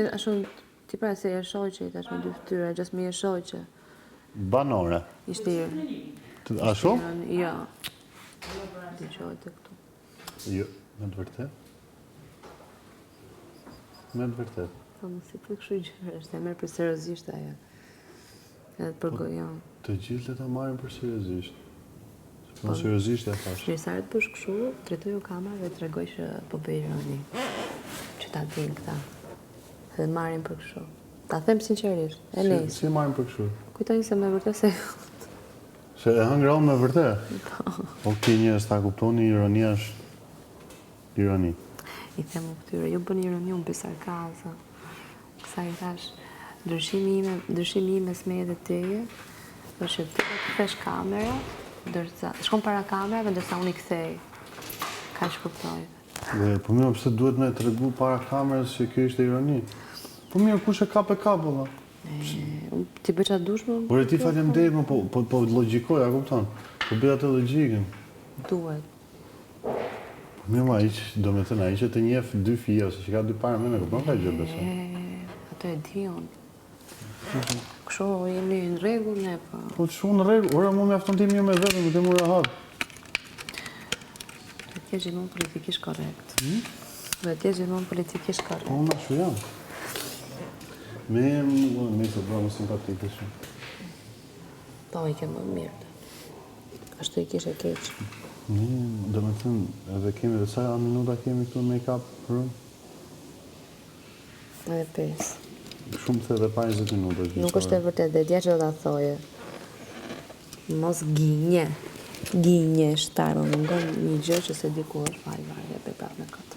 ashtu ti pra se e shoqe, tash me dy fytyra, gjasë me e shoqe. Banore. Ishtirë. Ashtu? Jo. Ti qojtë këtu. Jo, me të vërtet. Me të vërtet. Po më si të këshu gjërë, është e merë për seriozisht ajo. Edhe të përgojon. Të gjithë le ta marrin për seriozisht. Po seriozisht e thash. Shqirësarët për shkëshu, drejtoju kamerë dhe të regoj që po bëj ironi. Që ta din këta. Dhe marrin për kështu. Ta them sinqerisht, e nejtë. Si marrin për kështu? Kujtojnë se me vërtet se... Se e hëngra unë me vërtet? Po këti njës ta kuptoni, ironia është ironi. I them u këtyre, ju bën ironi, unë për sarkazë. Kësa i thash, ndryshimi ime s'me edhe teje, është që ti të thesh kamera, shkon para kamerave, ndërsa unë i kthej. Ka që kuptoj. Po mirë, pëse duhet me të regu para kamerës që kjo ishte ironi? Po mirë, kush e ka pe kapo, dhe? Ti bëj qatë dush më? Por e ti faleminderit më, po logjikoj, a kupton? Po bëj atë logjikën. Duhet. Po mirë ma, do me të na, që të njef dy fija, ose që ka dy para me në kupton, ka gjë besoj. Ato e di unë. Kështu jemi në rregull ne, po. Po që në rregull, ora mu me afton ti mirë me vetëm, më të mu rehat. Dhe t'je gjithmonë politikisht korrekt. Dhe t'je gjithmonë politikisht korrekt. Po unë ashtu jam. Me se bërë më simpatikë shumë. Po i ke më mirë. Ashtu i kishe keq. Do me thënë, edhe kemi, dhe sa minuta kemi këtu në make-up room? Edhe 5. Shumë të edhe pa 20 minuta. Nuk është e vërtet, dhe dja që do t'a thoje. Mos ginje. Ginje shtarë, unë ngon një gjë që se diku është, vaj, e pe prap me këtë.